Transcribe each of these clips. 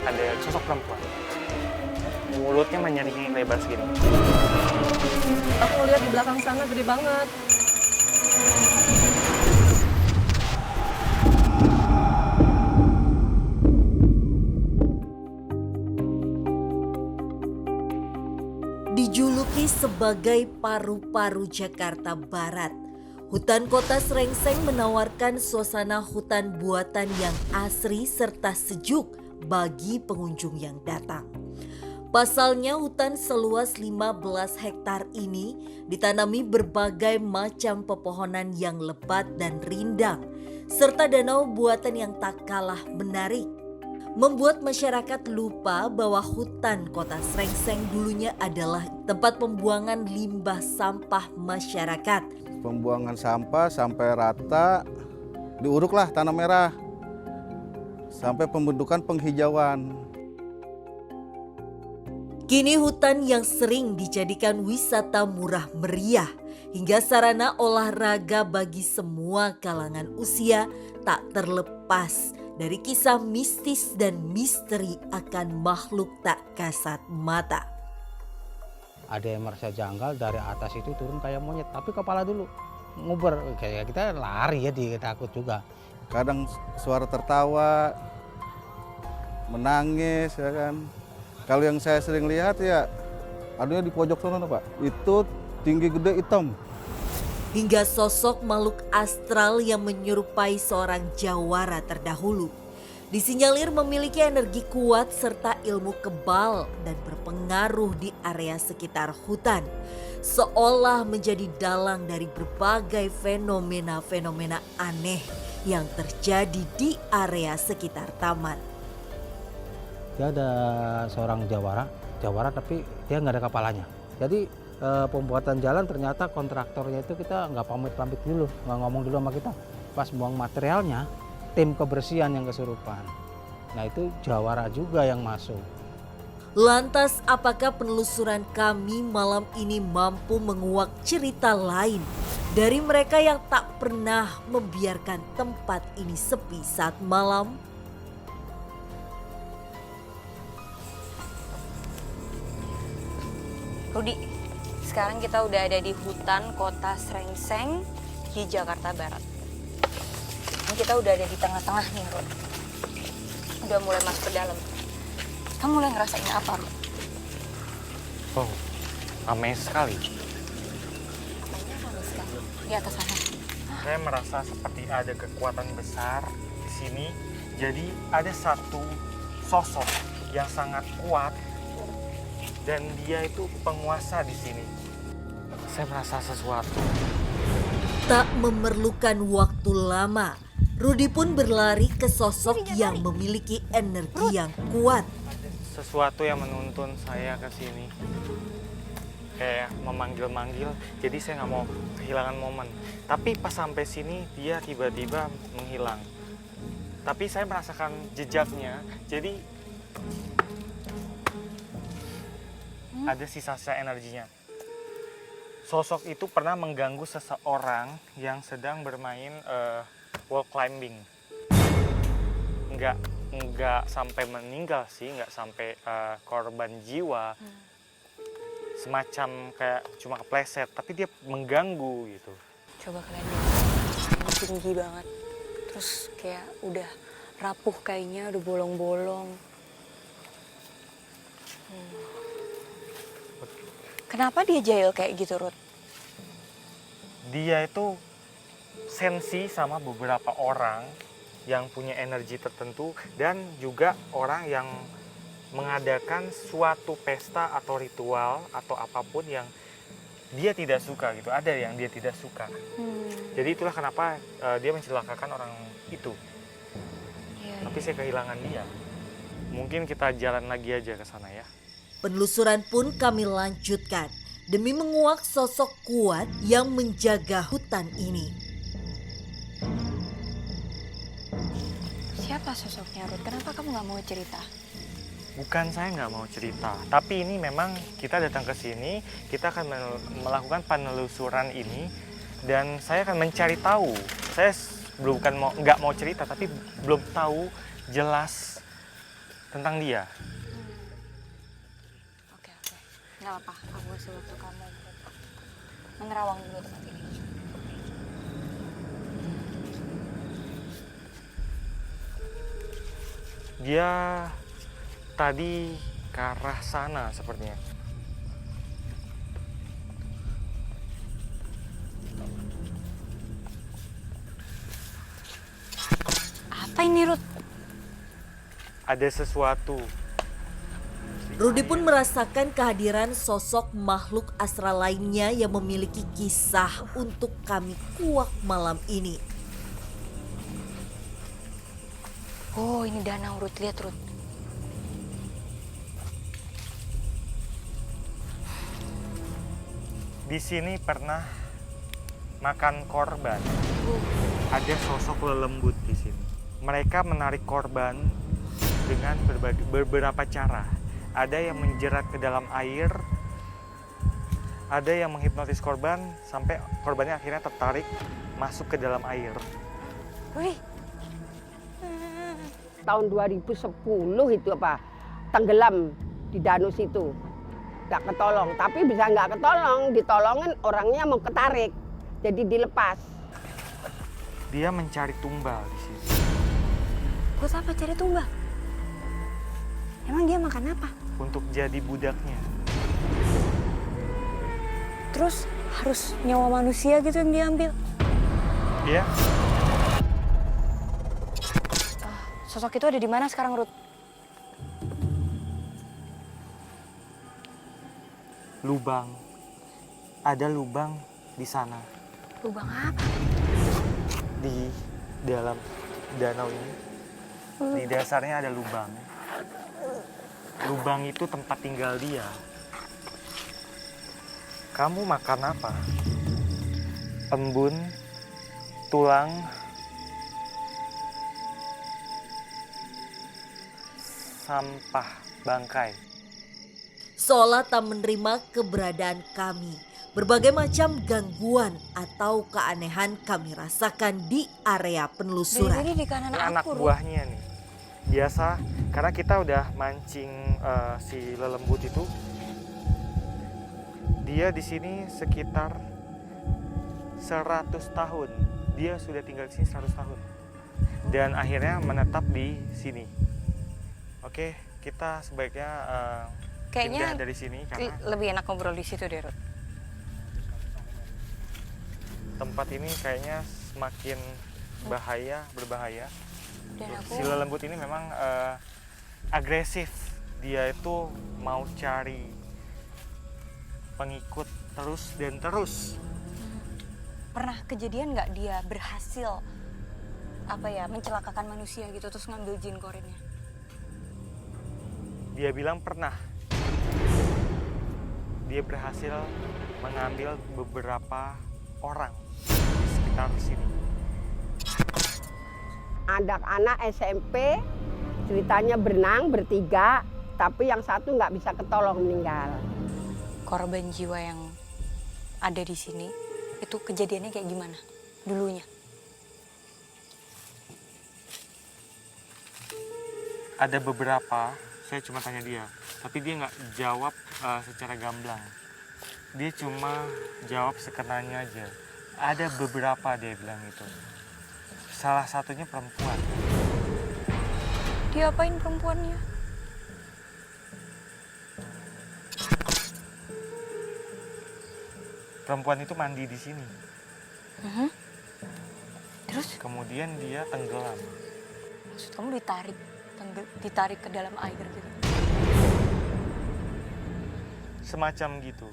ada sosok perempuan. Mulutnya menyaringi lebar segini. Aku lihat di belakang sana gede banget. Dijuluki sebagai paru-paru Jakarta Barat, hutan kota Srengseng menawarkan suasana hutan buatan yang asri serta sejuk bagi pengunjung yang datang. Pasalnya hutan seluas 15 hektar ini ditanami berbagai macam pepohonan yang lebat dan rindang, serta danau buatan yang tak kalah menarik. Membuat masyarakat lupa bahwa hutan kota Srengseng dulunya adalah tempat pembuangan limbah sampah masyarakat. Pembuangan sampah sampai rata, diuruklah tanah merah, sampai pembentukan penghijauan. Kini hutan yang sering dijadikan wisata murah meriah hingga sarana olahraga bagi semua kalangan usia tak terlepas dari kisah mistis dan misteri akan makhluk tak kasat mata. Ada yang merasa janggal dari atas itu turun kayak monyet, tapi kepala dulu nguber, kayak kita lari ya, dia takut juga. Kadang suara tertawa, menangis ya kan. Kalau yang saya sering lihat ya, adanya di pojok sana Pak, itu tinggi gede hitam. Hingga sosok makhluk astral yang menyerupai seorang jawara terdahulu. Disinyalir memiliki energi kuat serta ilmu kebal dan berpengaruh di area sekitar hutan. Seolah menjadi dalang dari berbagai fenomena-fenomena aneh yang terjadi di area sekitar taman. Dia ada seorang jawara tapi dia nggak ada kepalanya. Jadi pembuatan jalan ternyata kontraktornya itu kita nggak pamit dulu, nggak ngomong dulu sama kita. Pas buang materialnya, tim kebersihan yang kesurupan. Nah itu jawara juga yang masuk. Lantas apakah penelusuran kami malam ini mampu menguak cerita lain dari mereka yang tak pernah membiarkan tempat ini sepi saat malam? Rudi, sekarang kita udah ada di hutan kota Srengseng di Jakarta Barat. Ini kita udah ada di tengah-tengah nih, Rud. Udah mulai masuk ke dalam. Kamu mulai ngerasain apa, Rud? Oh, ramai sekali. Apanya ramai sekali di atas sana? Saya merasa seperti ada kekuatan besar di sini. Jadi ada satu sosok yang sangat kuat dan dia itu penguasa di sini. Saya merasa sesuatu. Tak memerlukan waktu lama, Rudi pun berlari ke sosok yang memiliki energi yang kuat. Sesuatu yang menuntun saya ke sini. Kayak memanggil-manggil, jadi saya nggak mau kehilangan momen. Tapi pas sampai sini, dia tiba-tiba menghilang. Tapi saya merasakan jejaknya, jadi ada sisa-sisa energinya. Sosok itu pernah mengganggu seseorang yang sedang bermain wall climbing. Nggak sampai meninggal sih, nggak sampai korban jiwa. Semacam kayak cuma kepleset, tapi dia mengganggu gitu. Coba kalian lihat, tinggi banget. Terus kayak udah rapuh kayaknya, udah bolong-bolong. Kenapa dia jahil kayak gitu, Ruth? Dia itu sensi sama beberapa orang yang punya energi tertentu dan juga orang yang mengadakan suatu pesta atau ritual atau apapun yang dia tidak suka gitu. Ada yang dia tidak suka. Jadi itulah kenapa dia mencelakakan orang itu. Tapi saya kehilangan dia. Mungkin kita jalan lagi aja ke sana ya. Penelusuran pun kami lanjutkan demi menguak sosok kuat yang menjaga hutan ini. Siapa sosoknya, Ruth? Kenapa kamu nggak mau cerita? Bukan saya nggak mau cerita, tapi ini memang kita datang ke sini, kita akan melakukan penelusuran ini, dan saya akan mencari tahu. Saya nggak mau cerita, tapi belum tahu jelas tentang dia. Oke, oke. Nggak apa, aku kasih waktu kamu untuk menerawang dulu tempat ini. Dia tadi ke arah sana sepertinya. Apa ini, Ruth? Ada sesuatu. Rudi pun merasakan kehadiran sosok makhluk astral lainnya yang memiliki kisah untuk kami kuak malam ini. Oh, ini danau, Ruth. Lihat, Ruth. Di sini pernah makan korban. Ada sosok lelembut di sini. Mereka menarik korban dengan beberapa cara. Ada yang menjerat ke dalam air, ada yang menghipnotis korban sampai korbannya akhirnya tertarik masuk ke dalam air. Wih, Tahun 2010 itu apa, tenggelam di danau situ. Nggak ketolong, tapi bisa nggak ketolong, ditolongin orangnya mau ketarik, jadi dilepas. Dia mencari tumbal di sini. buat apa cari tumbal? Emang dia makan apa? Untuk jadi budaknya. Terus harus nyawa manusia gitu yang diambil? Iya. Sosok itu ada di mana sekarang, Ruth? Lubang. Ada lubang di sana. Lubang apa? Di dalam danau ini. Di dasarnya ada lubang. Lubang itu tempat tinggal dia. Kamu makan apa? Embun, tulang, sampah, bangkai. Seolah tak menerima keberadaan kami. Berbagai macam gangguan atau keanehan kami rasakan di area penelusuran. Dari di kanan Ini anak aku, Ruth. buahnya nih. Biasa, karena kita udah mancing si lelembut itu. Dia di sini sekitar 100 tahun. Dia sudah tinggal di sini 100 tahun. Dan akhirnya menetap di sini. Oke, kita sebaiknya Kayaknya pindah dari sini karena lebih enak ngobrol di situ deh, Ruth. tempat ini kayaknya semakin berbahaya. Dan Si aku lelembut ini memang agresif. Dia itu mau cari pengikut terus dan terus. pernah kejadian nggak dia berhasil mencelakakan manusia gitu terus ngambil jin korinnya? Dia bilang pernah. Dia berhasil mengambil beberapa orang di sekitar sini. Anak-anak SMP ceritanya berenang bertiga, tapi yang satu nggak bisa ketolong meninggal. Korban jiwa yang ada di sini itu kejadiannya kayak gimana dulunya? Ada beberapa, saya cuma tanya dia, tapi dia nggak jawab secara gamblang. Dia cuma jawab sekenanya aja. Ada beberapa dia bilang itu. Salah satunya perempuan. Diapain perempuannya? Perempuan itu mandi di sini. Terus Kemudian dia tenggelam. maksud kamu ditarik ke dalam air gitu? Semacam gitu.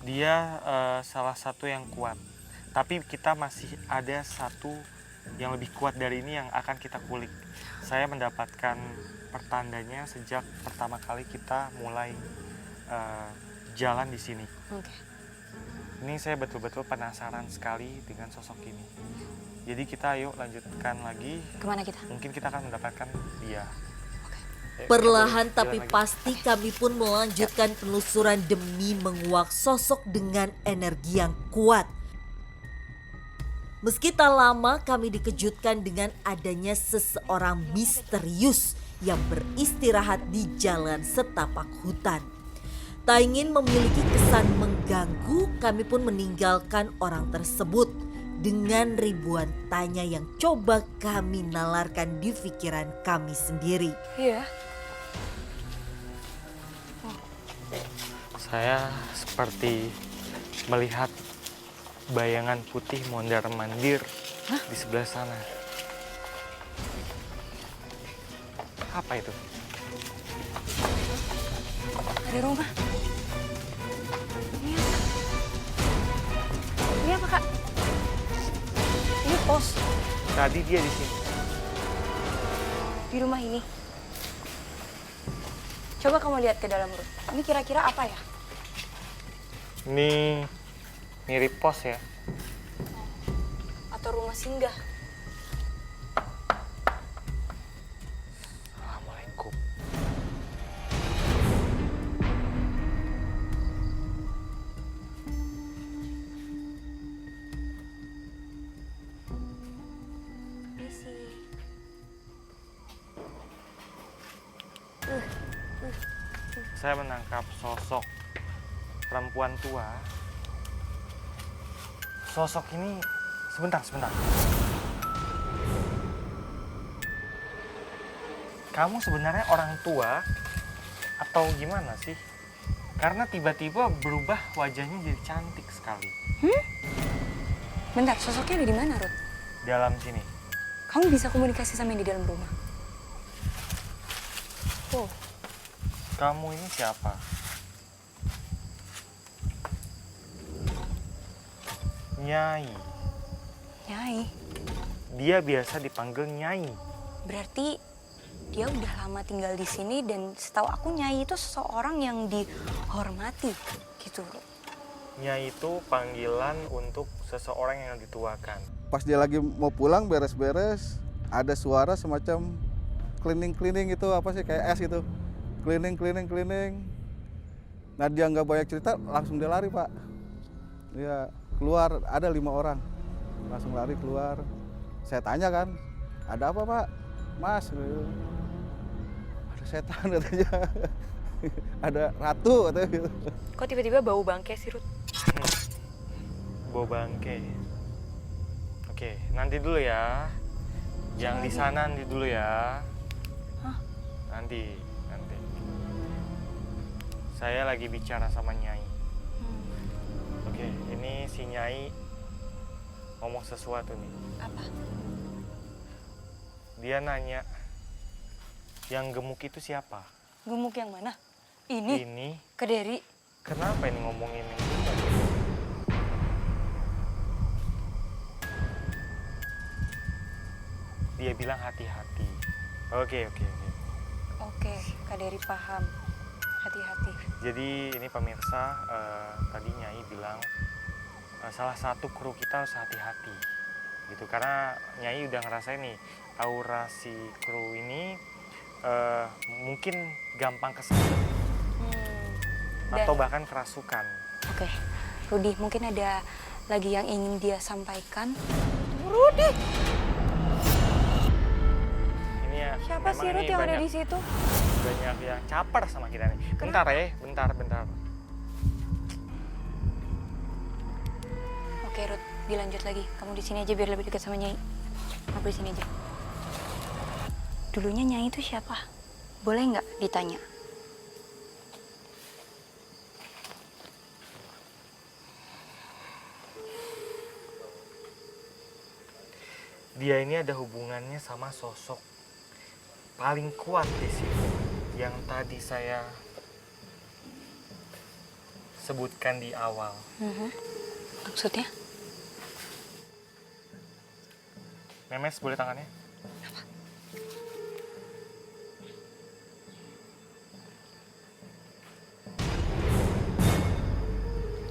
Dia salah satu yang kuat. Tapi kita masih ada satu yang lebih kuat dari ini yang akan kita kulik. Saya mendapatkan pertandanya sejak pertama kali kita mulai jalan di sini. Oke. Ini saya betul-betul penasaran sekali dengan sosok ini. Jadi kita yuk lanjutkan lagi. Kemana kita? Mungkin kita akan mendapatkan dia. Perlahan Kita tapi boleh jalan lagi. pasti kami pun melanjutkan penelusuran demi menguak sosok dengan energi yang kuat. Meski tak lama kami dikejutkan dengan adanya seseorang misterius yang beristirahat di jalan setapak hutan. Tak ingin memiliki kesan mengganggu, kami pun meninggalkan orang tersebut dengan ribuan tanya yang coba kami nalarkan di pikiran kami sendiri. Iya. Saya seperti melihat bayangan putih mondar-mandir di sebelah sana. Apa itu? Ada rumah. Ini apa, Kak? Ini pos Tadi dia di sini. di rumah ini. Coba kamu lihat ke dalam, Ruth. Ini kira-kira apa ya? Ini mirip pos ya. Atau rumah singgah? Assalamualaikum. Permisi. Saya menangkap sosok perempuan tua. Sosok ini sebentar. Kamu sebenarnya orang tua atau gimana sih? Karena tiba-tiba berubah wajahnya jadi cantik sekali. Bentar, sosoknya ada di mana, Ruth? Dalam sini. Kamu bisa komunikasi sama yang di dalam rumah? Oh, Kamu ini siapa? Nyai. Nyai. Dia biasa dipanggil Nyai. Berarti dia udah lama tinggal di sini dan setahu aku Nyai itu seseorang yang dihormati gitu. Nyai itu panggilan untuk seseorang yang dituakan. Pas dia lagi mau pulang beres-beres, ada suara semacam cleaning itu apa sih kayak es gitu. Cleaning. Nah dia nggak banyak cerita, langsung dia lari Pak. Dia keluar, ada 5 orang. Langsung lari keluar. Saya tanya kan, ada apa Pak? Mas, ada setan katanya. Ada ratu katanya gitu. Kok tiba-tiba bau bangke sih, Ruth? Bau bangke. Oke, nanti dulu ya. Yang di sana nanti dulu ya. Hah? Nanti. Saya lagi bicara sama Nyai. Oke, ini si Nyai ngomong sesuatu nih. Apa? Dia nanya, yang gemuk itu siapa? Gemuk yang mana? Ini? Ini. Kediri? Kenapa ini ngomongin yang gemuk? Dia bilang hati-hati. Oke. Oke, Kaderi paham. Hati-hati. Jadi ini pemirsa, tadi Nyai bilang salah satu kru kita harus hati-hati. Gitu, karena Nyai udah ngerasain nih, aura si kru ini mungkin gampang kesentuh atau bahkan kerasukan. Oke, Rudi, mungkin ada lagi yang ingin dia sampaikan. Rudi! Ini ya, Siapa memang sih Ruth ini yang ada banyak- di situ? Banyak yang caper sama kita nih. Bentar ya, bentar. Oke, Ruth, dilanjut lagi. Kamu di sini aja biar lebih dekat sama Nyai. Aku di sini aja. Dulunya Nyai itu siapa? Boleh nggak ditanya? Dia ini ada hubungannya sama sosok paling kuat di sini yang tadi saya sebutkan di awal. Maksudnya? Memes boleh tangannya?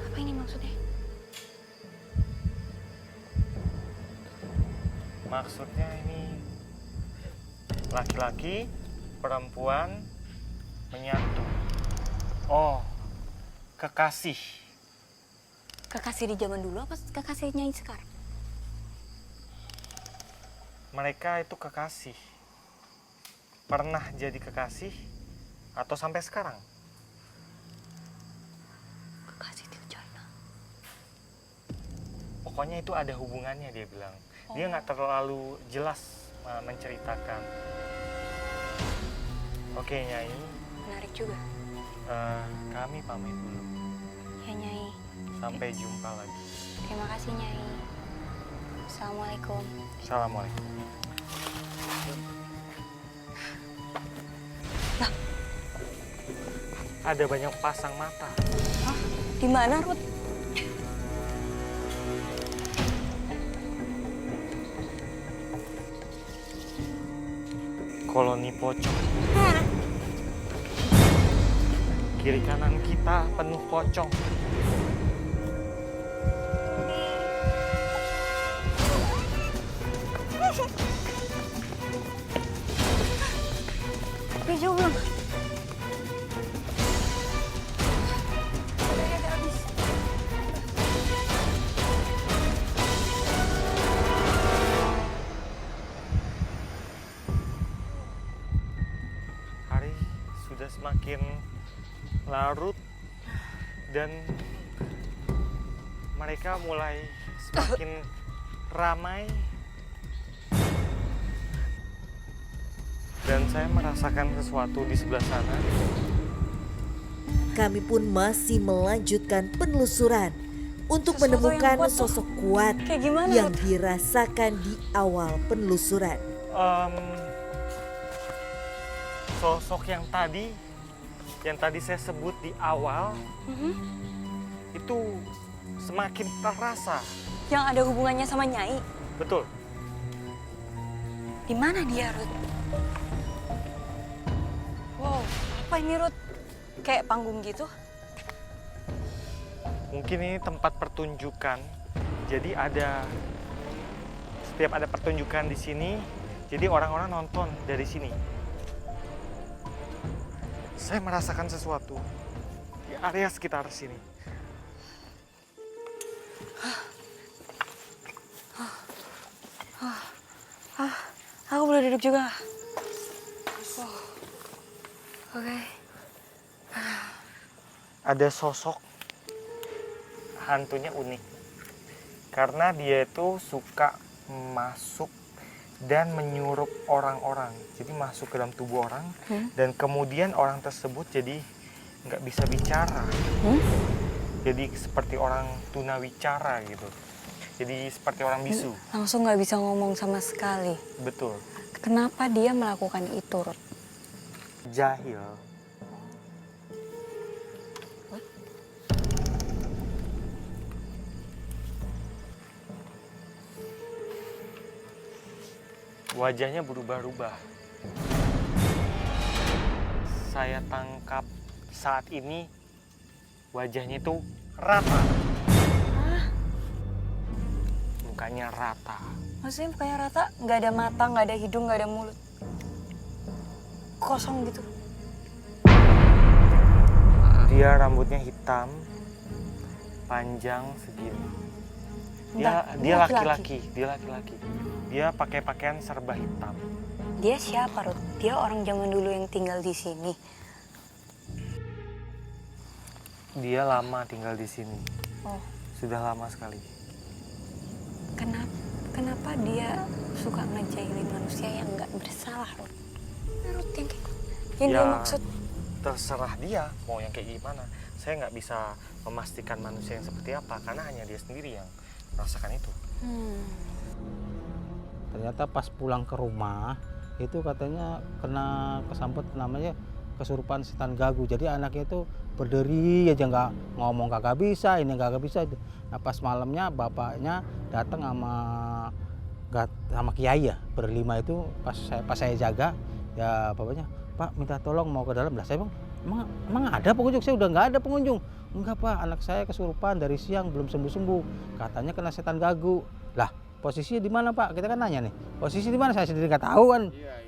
Apa ini maksudnya? Maksudnya ini laki-laki, perempuan menyatu. Oh, kekasih. Kekasih di zaman dulu apa kekasih Nyai sekarang? mereka itu kekasih. Pernah jadi kekasih atau sampai sekarang? Kekasih Tiljana. Pokoknya itu ada hubungannya, dia bilang. Dia nggak terlalu jelas menceritakan. Oke Nyai, Menarik juga. kami pamit dulu. Ya Nyai. Sampai jumpa lagi. Terima kasih Nyai. Assalamualaikum. Assalamualaikum. Ada banyak pasang mata. Hah? Di mana, Ruth? Koloni pocong. Kiri kanan kita penuh pocong. Oke, jauh belum? Hari sudah semakin larut dan mereka mulai semakin ramai. Dan saya merasakan sesuatu di sebelah sana. Kami pun masih melanjutkan penelusuran untuk Sesuatu yang menemukan kuat tuh. sosok kuat Kayak gimana, yang Ruth? dirasakan di awal penelusuran. Sosok yang tadi saya sebut di awal itu semakin terasa. Yang ada hubungannya sama Nyai. Betul. Di mana dia, Ruth? Wow, apa ini, Ruth? Kayak panggung gitu? Mungkin ini tempat pertunjukan. Jadi setiap ada pertunjukan di sini, jadi orang-orang nonton dari sini. Saya merasakan sesuatu di area sekitar sini. Aku boleh duduk juga. Oke. Ada sosok hantunya unik. Karena dia itu suka masuk dan menyurup orang-orang. Jadi masuk ke dalam tubuh orang dan kemudian orang tersebut jadi nggak bisa bicara. Jadi seperti orang tunawicara gitu. Jadi seperti orang bisu. Langsung nggak bisa ngomong sama sekali. Betul. Kenapa dia melakukan itu, Ruth? Jahil. Wajahnya berubah-ubah. Saya tangkap saat ini wajahnya itu rata. Mukanya rata. Maksudnya mukanya rata, nggak ada mata, nggak ada hidung, nggak ada mulut. Kosong gitu. Dia rambutnya hitam, panjang segini. Dia laki-laki. Dia pakai pakaian serba hitam. Dia siapa, Ruth? Dia orang zaman dulu yang tinggal di sini. Dia lama tinggal di sini. Oh, Sudah lama sekali. kenapa dia suka ngejailin manusia yang nggak bersalah, Ruth? Ruth yang kayak yang dia maksud. Terserah dia mau yang kayak gimana. Saya nggak bisa memastikan manusia yang seperti apa karena hanya dia sendiri yang merasakan itu. Ternyata pas pulang ke rumah itu katanya kena kesambet namanya kesurupan setan gagu. Jadi anaknya itu berdiri aja nggak ngomong, kagak bisa, ini kagak bisa. Nah pas malamnya bapaknya datang sama kiai ya, berlima itu pas saya jaga ya bapaknya, Pak minta tolong mau ke dalam. Lah saya bilang, emang ada pengunjung? Saya udah nggak ada pengunjung. Enggak Pak, anak saya kesurupan dari siang belum sembuh-sembuh. Katanya kena setan gagu. Lah posisinya di mana Pak? Kita kan nanya nih, posisi di mana? Saya sendiri nggak tahu kan.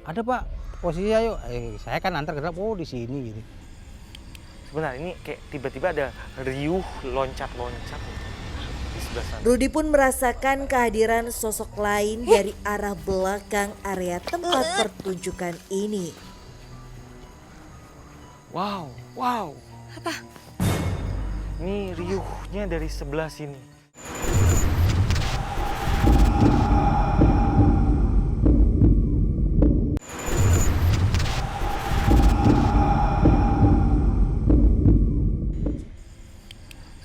Ada Pak, posisi ayo. Saya kan antar ke dalam, oh di sini gitu. Sebenarnya ini kayak tiba-tiba ada riuh loncat-loncat di sebelah sana. Rudi pun merasakan kehadiran sosok lain dari arah belakang area tempat pertunjukan ini. Wow, wow. Apa? Ini riuhnya dari sebelah sini.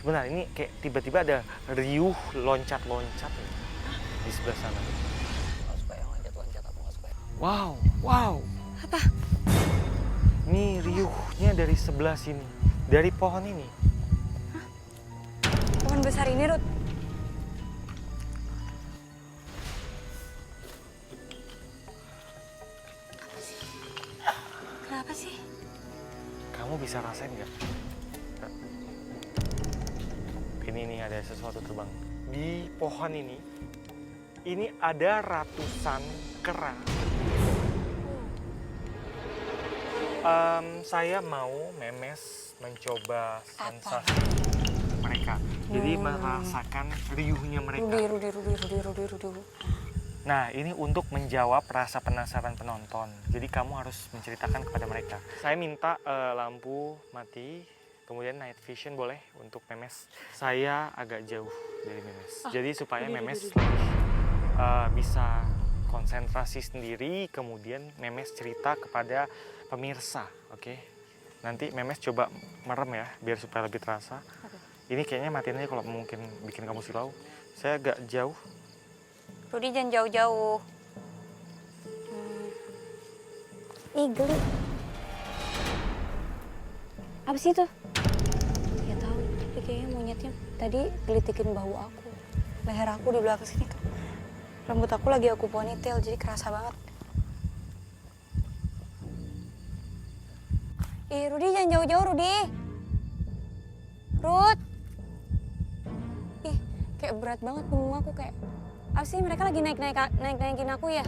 Sebentar, ini kayak tiba-tiba ada riuh loncat-loncat di sebelah sana. Wow, wow. Apa? Ini riuhnya dari sebelah sini, dari pohon ini. Pohon besar ini, Rut. Apa sih? Kenapa sih? Kamu bisa rasain nggak? Ini ada sesuatu terbang. Di pohon ini ada ratusan kera. Saya mau Memes mencoba sensasi mereka. Jadi merasakan riuhnya mereka. Rudi. Nah, ini untuk menjawab rasa penasaran penonton. Jadi kamu harus menceritakan kepada mereka. Saya minta lampu mati, kemudian night vision boleh untuk Memes. Saya agak jauh dari Memes. Jadi supaya Memes bisa konsentrasi sendiri, kemudian Memes cerita kepada pemirsa, oke? Nanti Memes coba merem ya, biar supaya lebih terasa. Ini kayaknya matiin aja kalau mungkin bikin kamu silau. Saya agak jauh. Rudi jangan jauh-jauh. Ih, geli. Apa sih itu? Ya tahu, tapi kayaknya monyetnya tadi gelitikin bahu aku. Leher aku di belakang sini tuh. Rambut aku lagi aku ponytail, jadi kerasa banget. Ih, Rudi jangan jauh-jauh, Rudi. Rud. Ih, kayak berat banget punggung aku kayak. Apa sih mereka lagi naikin aku ya?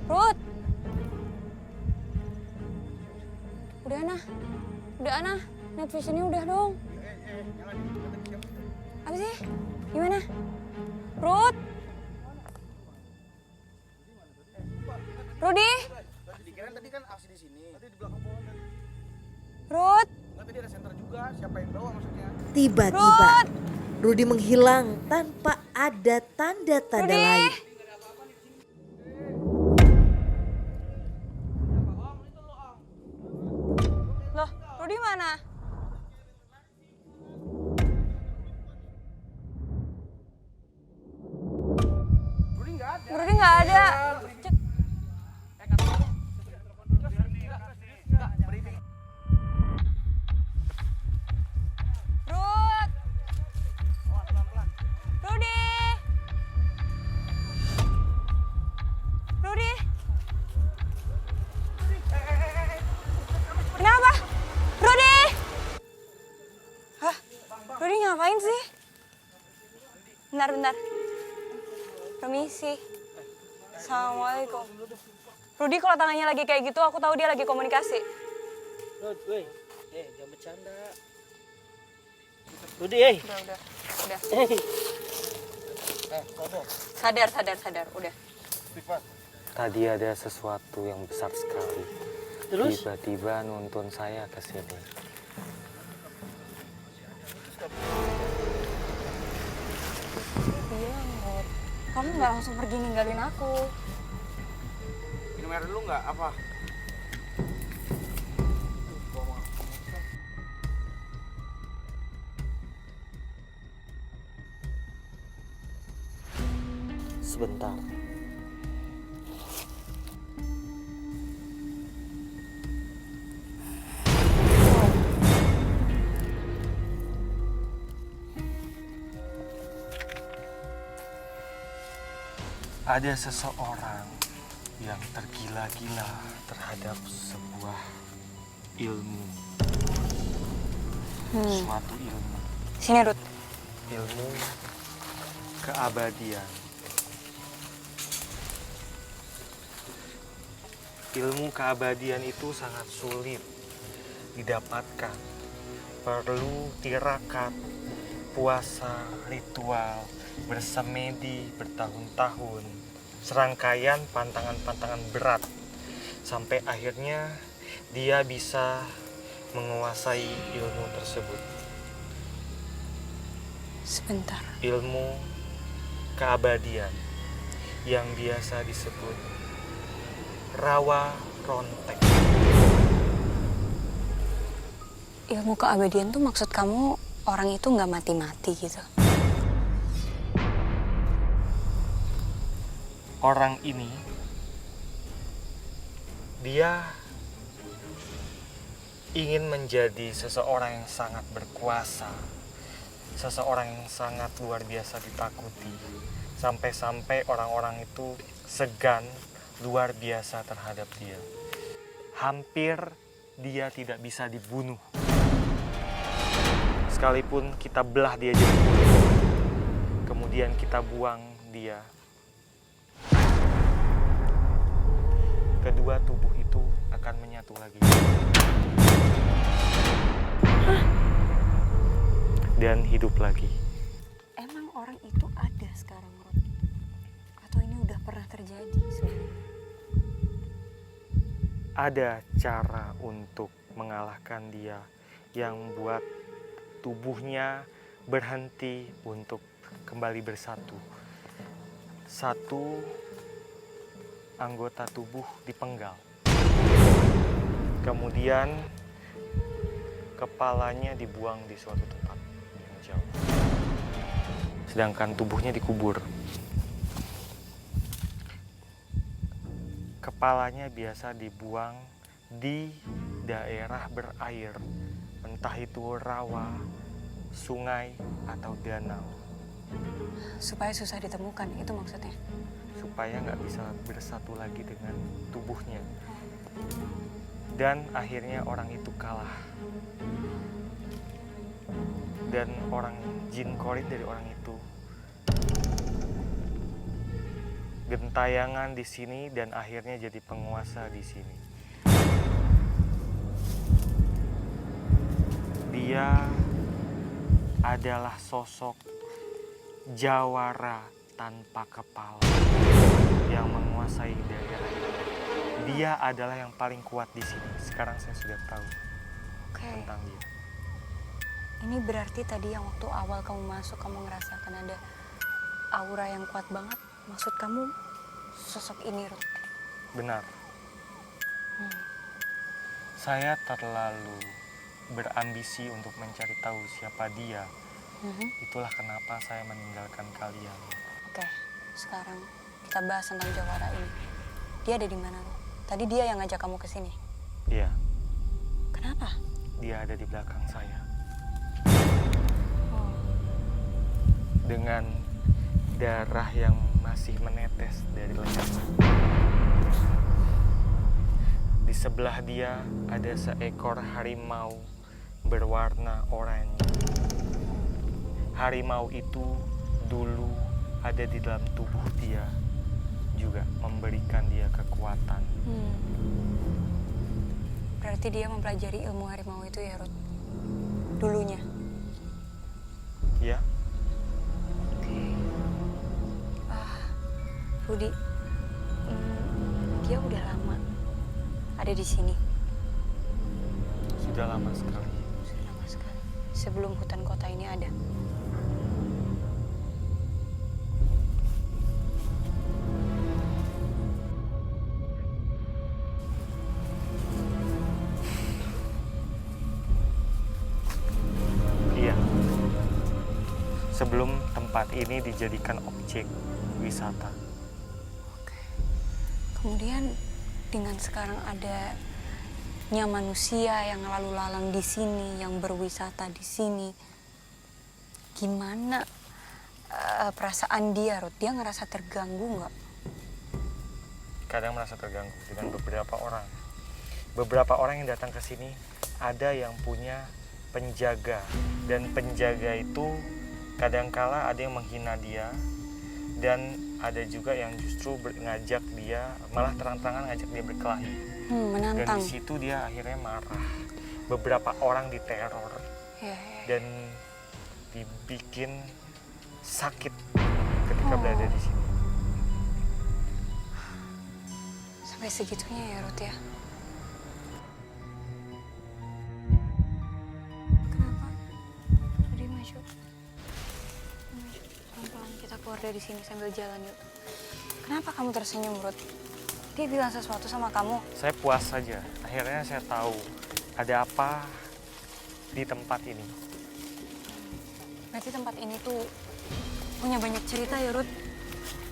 Rud. Udah Ana. Night visionnya udah dong. Apa sih? Gimana? Rud. Rudi. Tadi kan aksi di sini. Tadi di belakang pohon. Rud. Enggak, tadi ada senter juga. Siapa yang bawa maksudnya? Tiba-tiba Rudi menghilang tanpa ada tanda-tanda Rudi. lain. Loh, Rudi mana? Rudi nggak ada. Rud. Rudi. Rudi. Kenapa? Rudi. Hah? Rudi ngapain sih? Bentar. Permisi. Assalamualaikum. Rudi kalau tangannya lagi kayak gitu, aku tahu dia lagi komunikasi. Rud, woi. Jangan bercanda. Rudi, Udah. Sadar, udah. Tadi ada sesuatu yang besar sekali. Terus? Tiba-tiba nuntun saya ke sini. Bilang, Rud. Kamu nggak langsung pergi ninggalin aku. Minum air dulu nggak? Apa? Sebentar. Ada seseorang yang tergila-gila terhadap sebuah ilmu. Suatu ilmu. Sini, Rud. Ilmu keabadian. Ilmu keabadian itu sangat sulit didapatkan. Perlu tirakat, puasa, ritual, bersemedi bertahun-tahun, serangkaian pantangan-pantangan berat, sampai akhirnya dia bisa menguasai ilmu tersebut. Sebentar. Ilmu keabadian yang biasa disebut rawa rontek. Ilmu keabadian tuh maksud kamu orang itu nggak mati-mati gitu? Orang ini, dia ingin menjadi seseorang yang sangat berkuasa, seseorang yang sangat luar biasa ditakuti, sampai-sampai orang-orang itu segan luar biasa terhadap dia. Hampir dia tidak bisa dibunuh. Sekalipun kita belah dia jadi dua, kemudian kita buang dia, kedua tubuh itu akan menyatu lagi. Dan hidup lagi. Emang orang itu ada sekarang, Rod? Atau ini udah pernah terjadi sebelumnya? Ada cara untuk mengalahkan dia yang buat tubuhnya berhenti untuk kembali bersatu. Satu anggota tubuh dipenggal. Kemudian kepalanya dibuang di suatu tempat yang jauh. Sedangkan tubuhnya dikubur. Kepalanya biasa dibuang di daerah berair, entah itu rawa, sungai, atau danau. Supaya susah ditemukan, itu maksudnya? Supaya nggak bisa bersatu lagi dengan tubuhnya. Dan akhirnya orang itu kalah. Dan orang jin korin dari orang itu gentayangan di sini dan akhirnya jadi penguasa di sini. Dia adalah sosok jawara tanpa kepala yang menguasai daerah ini. Dia adalah yang paling kuat di sini. Sekarang saya sudah tahu tentang dia. Ini berarti tadi yang waktu awal kamu masuk, kamu ngerasakan ada aura yang kuat banget. Maksud kamu sosok ini, Ruth? Benar. Saya terlalu berambisi untuk mencari tahu siapa dia. Itulah kenapa saya meninggalkan kalian. Oke, sekarang kita bahas tentang jawara ini. Dia ada di mana, Ruth? Tadi dia yang ngajak kamu ke sini. Iya, Kenapa? dia ada di belakang saya. Dengan darah yang masih menetes dari lehernya. Di sebelah dia ada seekor harimau berwarna oranye. Harimau itu dulu ada di dalam tubuh dia, juga memberikan dia kekuatan. Berarti dia mempelajari ilmu harimau itu ya, Ruth? Dulunya? Ya, Rudi, dia udah lama ada di sini. sudah lama sekali. Sudah lama sekali. Sebelum hutan kota ini ada. Iya. Sebelum tempat ini dijadikan objek wisata. Oke. Kemudian dengan sekarang adanya manusia yang lalu lalang di sini, yang berwisata di sini, gimana perasaan dia, Ruth? Dia ngerasa terganggu nggak? Kadang merasa terganggu dengan beberapa orang. Beberapa orang yang datang ke sini ada yang punya penjaga, dan penjaga itu kadangkala ada yang menghina dia, dan ada juga yang justru ngajak dia, malah terang-terangan ngajak dia berkelahi. Dan Menantang. di situ dia akhirnya marah. Beberapa orang diteror. Ya. Dan dibikin sakit ketika berada di sini. Sampai segitunya ya Ruth ya. Kenapa? Rudy maju. Pelan-pelan kita keluar dari sini sambil jalan yuk. Kenapa kamu tersenyum Ruth? Dia bilang sesuatu sama kamu. Saya puas saja. Akhirnya saya tahu ada apa di tempat ini. Berarti tempat ini tuh punya banyak cerita ya Ruth.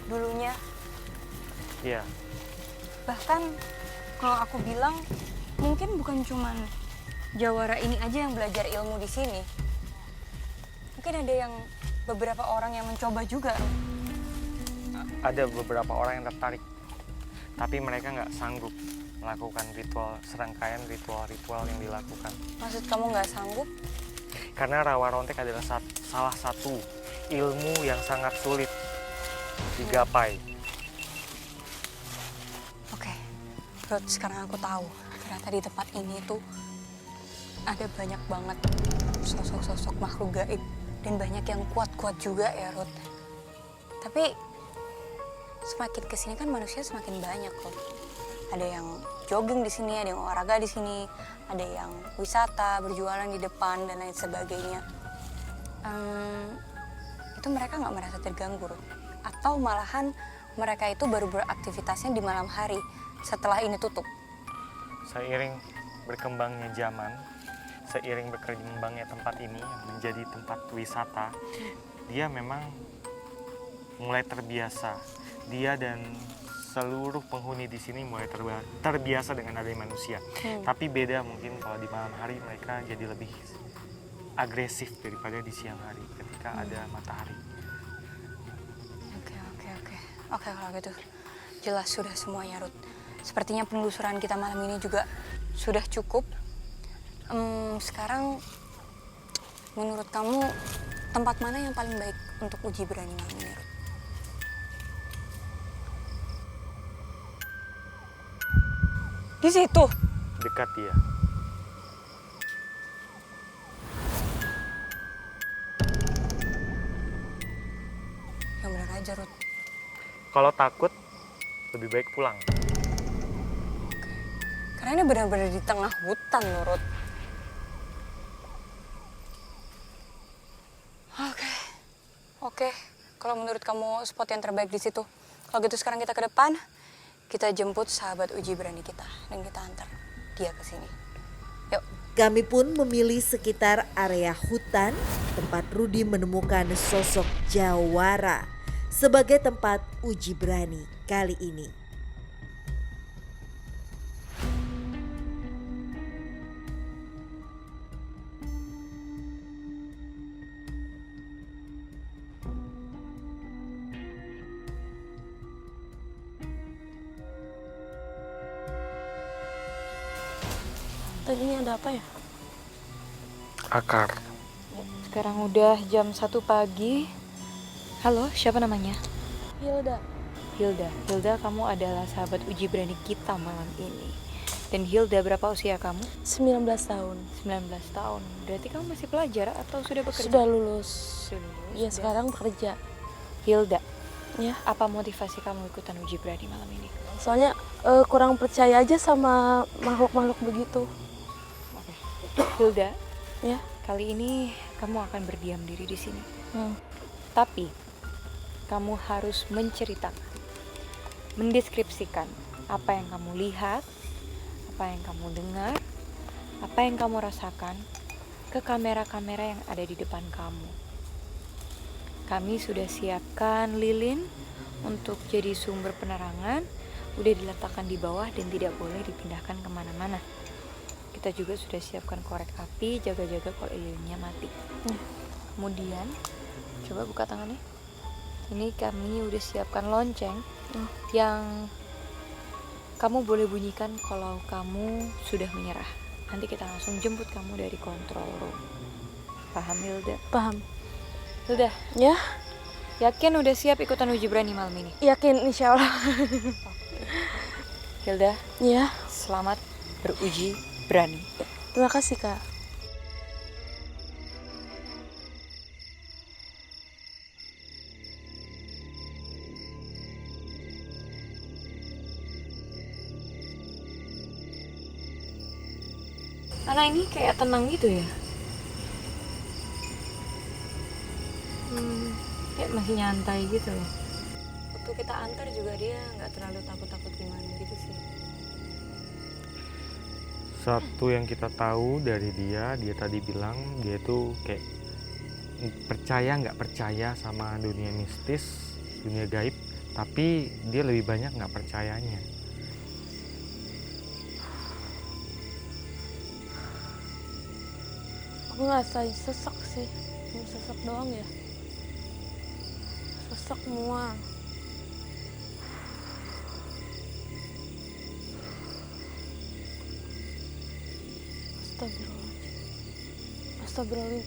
Dulunya. Iya. Bahkan kalau aku bilang mungkin bukan cuman jawara ini aja yang belajar ilmu di sini. Mungkin ada yang beberapa orang yang mencoba juga. Ada beberapa orang yang tertarik, tapi mereka nggak sanggup melakukan serangkaian ritual-ritual yang dilakukan. Maksud kamu nggak sanggup? Karena rawa rontek adalah salah satu ilmu yang sangat sulit digapai. Oke, Ruth, sekarang aku tahu ternyata di tempat ini tuh ada banyak banget sosok-sosok makhluk gaib dan banyak yang kuat-kuat juga ya Ruth. Tapi semakin kesini kan manusia semakin banyak loh. Ada yang jogging di sini, ada yang olahraga di sini, ada yang wisata, berjualan di depan dan lain sebagainya. Itu mereka nggak merasa terganggu, Ruth? Atau malahan mereka itu baru beraktivitasnya di malam hari setelah ini tutup? Seiring berkembangnya zaman, seiring berkembangnya tempat ini menjadi tempat wisata, dia memang mulai terbiasa. Dia dan seluruh penghuni di sini mulai terbiasa dengan adanya manusia. Tapi beda mungkin kalau di malam hari mereka jadi lebih agresif daripada di siang hari ketika ada matahari. Oke, kalau gitu jelas sudah semuanya, Ruth. Sepertinya penelusuran kita malam ini juga sudah cukup. Sekarang menurut kamu tempat mana yang paling baik untuk uji berani malam ini, Ruth? Di situ. Dekat dia. Yang benar aja, Ruth. Kalau takut, lebih baik pulang. Karena ini benar-benar di tengah hutan, loh, Ruth. Oke. Kalau menurut kamu spot yang terbaik di situ. Kalau gitu sekarang kita ke depan. Kita jemput sahabat uji berani kita dan kita antar dia ke sini. Yuk. Kami pun memilih sekitar area hutan tempat Rudy menemukan sosok jawara sebagai tempat uji berani kali ini. Tadi ini ada apa ya? Akar. Sekarang udah jam 1 pagi. Halo, siapa namanya? Hilda. Hilda, kamu adalah sahabat uji berani kita malam ini. Dan Hilda, berapa usia kamu? 19 tahun. 19 tahun. Berarti kamu masih pelajar atau sudah bekerja? Sudah lulus. Sudah. Ya sekarang bekerja. Hilda, Ya. apa motivasi kamu ikutan uji berani malam ini? Soalnya kurang percaya aja sama makhluk-makhluk begitu. Hilda, Ya. kali ini kamu akan berdiam diri di sini. Hmm. Tapi kamu harus menceritakan, mendeskripsikan apa yang kamu lihat, apa yang kamu dengar, apa yang kamu rasakan ke kamera-kamera yang ada di depan kamu. Kami sudah siapkan lilin untuk jadi sumber penerangan, udah diletakkan di bawah dan tidak boleh dipindahkan kemana-mana. Kita juga sudah siapkan korek api, jaga-jaga kalau lilinnya mati. Kemudian, coba buka tangannya. Ini kami udah siapkan lonceng yang kamu boleh bunyikan kalau kamu sudah menyerah. Nanti kita langsung jemput kamu dari control room. Paham, Hilda? Paham. Hilda, Ya, yakin udah siap ikutan uji berani malam ini? yakin insya Allah. Hilda, Ya, selamat beruji berani. terima kasih Kak. Karena ini kayak tenang gitu ya. Kayak masih nyantai gitu loh. Waktu kita antar juga dia nggak terlalu takut-takut gimana gitu sih. Satu yang kita tahu dari dia tadi bilang dia tuh kayak percaya nggak percaya sama dunia mistis, dunia gaib, tapi dia lebih banyak nggak percayanya. Aku ngerasain sesek sih, cuma sesek doang ya. Sesek mual. Astagfirullahaladzim.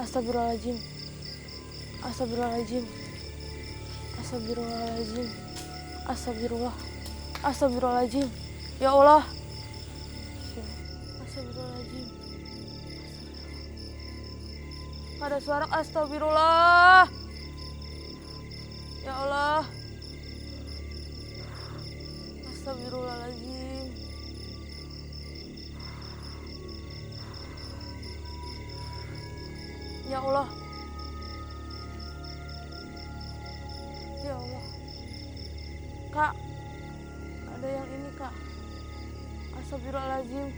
Astagfirullahaladzim. Astagfirullahaladzim. Astagfirullahaladzim. Astagfirullah. Astagfirullahaladzim. Ya Allah. Astagfirullahaladzim. Ada suara astagfirullah. Ya Allah. Astagfirullahaladzim. Ya Allah. Ya Allah. Kak, ada yang ini, Kak. Astagfirullahaladzim.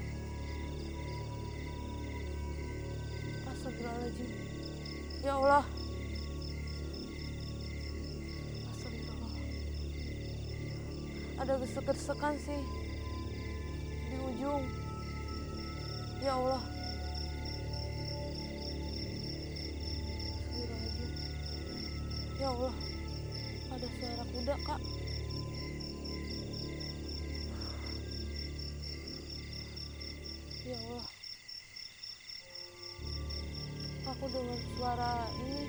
Astagfirullahaladzim. Ya Allah. Astagfirullah. Ada gesek-gesekan sih di ujung. Ya Allah. Astagfirullahaladzim. Ya Allah. Ada suara kuda, Kak. Ya Allah. Aku dengar suara ini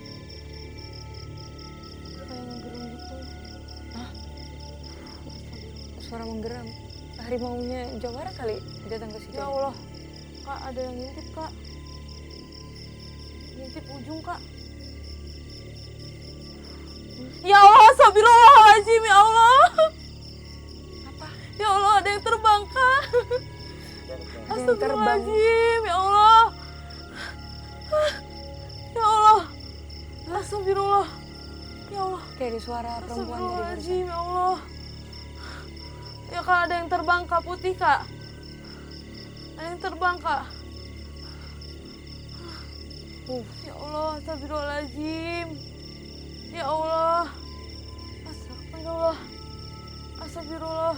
kayak ngegeram gitu. Hah? Suara menggeram. Harimaunya Jawara kali datang ke situ. Ya Allah, Kak, ada yang ngintip, Kak. Ngintip ujung, Kak. Ya Allah, astagfirullahaladzim, ya Allah. Apa? Ya Allah, ada yang terbang, Kak. Ada yang terbang. Astagfirullahaladzim, ya Allah. Ya Allah. Astagfirullah. Ya Allah. Kayak ada suara perempuan dari barusan. Astagfirullahaladzim, ya Allah. Ya Kak, ada yang terbang, Kak, putih, Kak. Ada yang terbang, Kak. Ya Allah, astagfirullahaladzim. Ya Allah. Astagfirullah. Astagfirullah.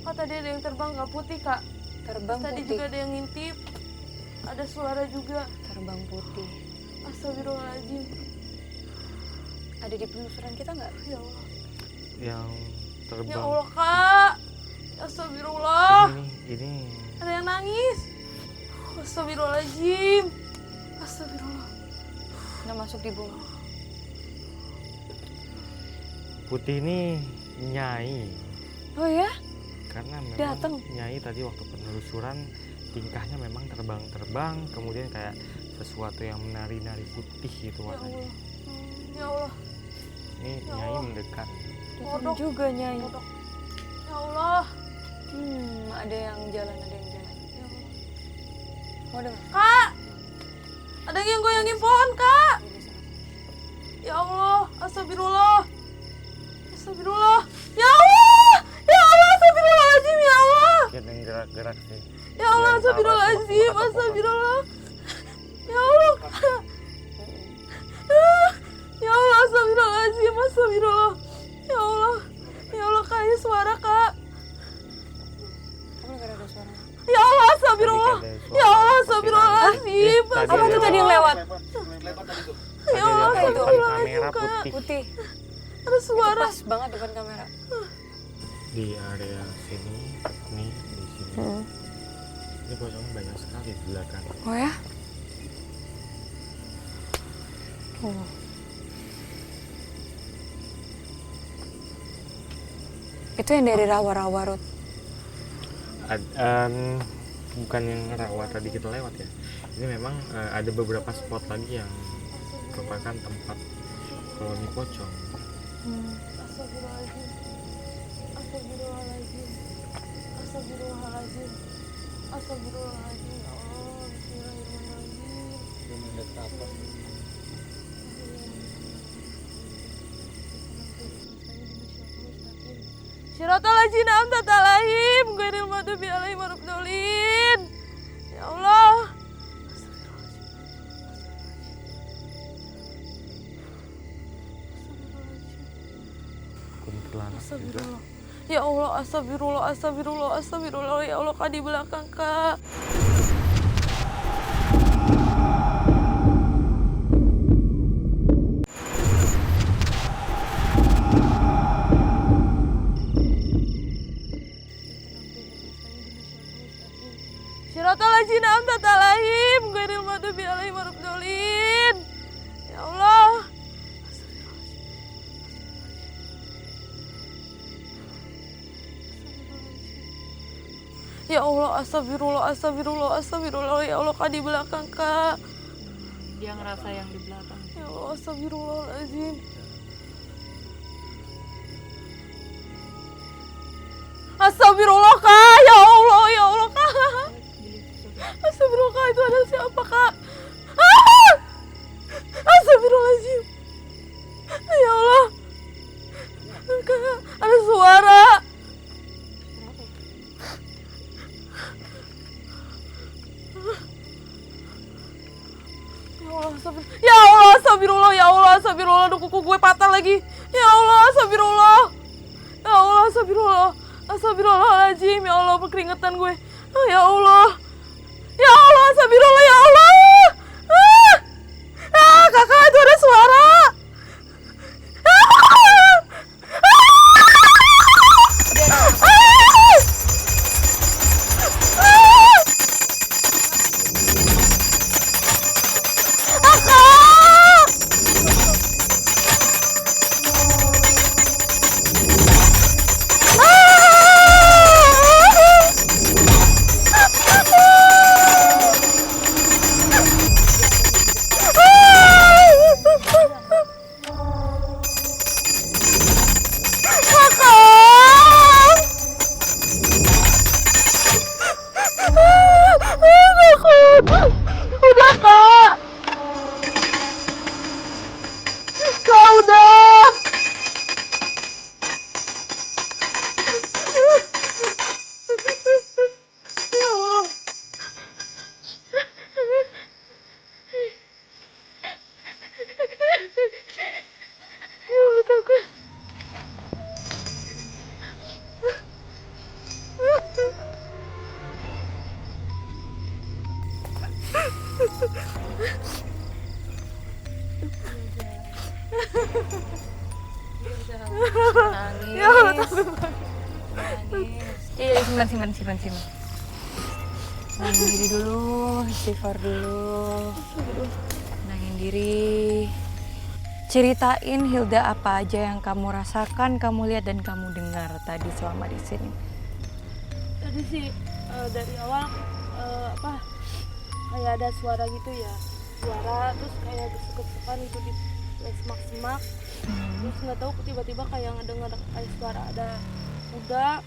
Kak, tadi ada yang terbang, Kak, putih, Kak. Terbang Tadi putih. juga ada yang ngintip. Ada suara juga. Terbang putih. Astagfirullahaladzim. Ada di penelusuran kita nggak? Ya Allah. Yang Ya terbang Allah, Kak. Astagfirullah. ini Ada yang nangis. Astagfirullahaladzim. Astagfirullah. Nggak masuk di bumi. putih ini Nyai, Oh ya? karena memang Datang. Nyai tadi waktu penelusuran tingkahnya memang terbang-terbang, kemudian kayak sesuatu yang menari-nari putih gitu Ya warnanya. Allah. Ya Allah. Ini Ya Nyai Allah. mendekat. Datang Kodok. juga Nyai. Kodok. Ya Allah. Ada yang jalan, ada yang jalan. Ya Allah. Mau dengar? Kak. Ada yang goyangin pohon, Kak. Ya Allah. Astagfirullah. Astagfirullah. Ya Allah. Ya Allah. Astagfirullahaladzim. Ya Allah. Ada yang gerak-gerak sih. Ya Allah. Dari Astagfirullahaladzim. arah pohon. Astagfirullah. Ya Allah. Kak. Ya Allah. Astagfirullahaladzim. Astagfirullah. Ya Allah. Ya Allah, kayak suara, Kak. Kamu nggak ada suara? Ya Allah, astagfirullah. Tadi ada suara Ya Allah, kuntilanak. astagfirullahaladzim. Tadi Apa ada tuh tadi yang lewat? Ya Allah, Ada yang depan kamera astagfirullahaladzim, Kak. putih Putih. Ada Itu suara. pas banget depan kamera. di area sini, nih di sini. Ini pocong banyak sekali di belakang. Oh ya? Oh. Itu yang dari rawa-rawa, Rut. Bukan yang rawa tadi kita lewat ya. Ini memang ada beberapa spot lagi yang merupakan tempat koloni pocong. Astagfirullahaladzim. Astagfirullahaladzim. Astagfirullahaladzim. Astagfirullahaladzim. Astagfirullahaladzim. Ya Allah. Bismillahirrahmanirrahim. Dia mendekat apa? Syiratal ladzina an'amta alaihim ghairil maghdubi alaihim waladdallin. Ya Allah. Kuntilanak juga. Astagfirullah. Ya Allah, astagfirullah, astagfirullah, astagfirullah. Ya Allah, Kak, di belakang, Kak. Syiratal ladzina an'amta alaihim ghairil maghdubi alaihim waladdallin. Ya Allah. Ya Allah, astagfirullah, astagfirullah, astagfirullah. Ya Allah, Kak, di belakang, Kak. Dia ngerasa yang di belakang. Ya Allah, astagfirullahaladzim. Astagfirullah, Kak. Ya Allah, Kak. Astagfirullah, Kak. Itu ada siapa, Kak? Ah! Astagfirullahaladzim. Ya Allah. Kak, ada suara. Ya Allah, astagfirullah, ya Allah, astagfirullah, aduh kuku gue patah lagi. Ya Allah, astagfirullah. Ya Allah, astagfirullah. Astagfirullahaladzim, ya Allah, berkeringetan gue. Ya Allah. Ya Allah, astagfirullah, ya Allah. Kakak, itu ada suara. Udah, Kak. Kak, udah. Ya Allah. Ya Allah, takut. Nangis. Ya Allah, takut. Nangis. Iya, simpan. Tenangin diri dulu, istighfar dulu. Tenangin diri. Ceritain Hilda apa aja yang kamu rasakan, kamu lihat dan kamu dengar tadi selama di sini. Tadi sih dari awal kayak ada suara gitu ya, suara terus kayak gesek-gesekan gitu di semak-semak. Terus nggak tahu tiba-tiba kayak ngedengar kayak suara ada kuda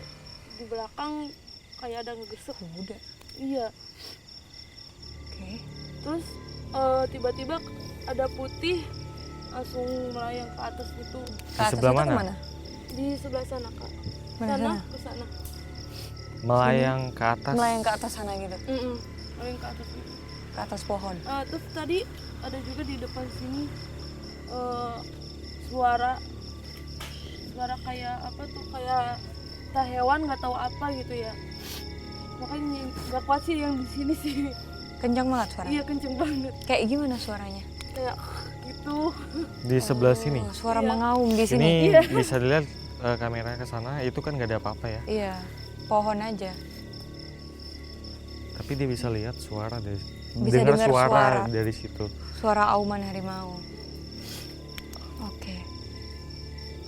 di belakang, kayak ada ngegesek. Kuda. Iya. Oke. Terus tiba-tiba ada putih langsung melayang ke atas gitu. Ke atas sebelah itu mana? kemana? Di sebelah sana, Kak. Mana Sana sana? ke sana. Melayang ke atas. Melayang ke atas sana gitu, Melayang ke atas gitu. ke atas pohon. Terus tadi ada juga di depan sini suara kayak apa tuh, kayak entah hewan nggak tahu apa gitu ya. Makanya nggak kuat sih yang di sini sih. Kencang banget suaranya. Iya, kenceng banget. Kayak gimana suaranya? Kayak gitu. Di sebelah sini. Oh, suara Iya. mengaum di sini. Ini Iya. bisa dilihat kamera ke sana, itu kan nggak ada apa-apa ya. Iya, pohon aja. Tapi dia bisa lihat suara dari Bisa dengar dengar suara suara. dari situ. Suara auman harimau. Oke.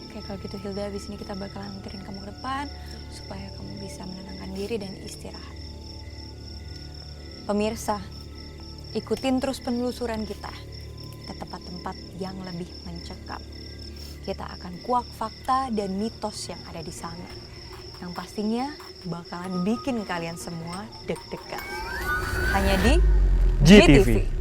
Oke, kalau gitu Hilda, abis ini kita bakalan anterin kamu ke depan supaya kamu bisa menenangkan diri dan istirahat. Pemirsa, ikutin terus penelusuran kita ke tempat-tempat yang lebih mencekam. Kita akan kuak fakta dan mitos yang ada di sana. yang pastinya bakalan bikin kalian semua deg-degan. Hanya di GTV. GTV.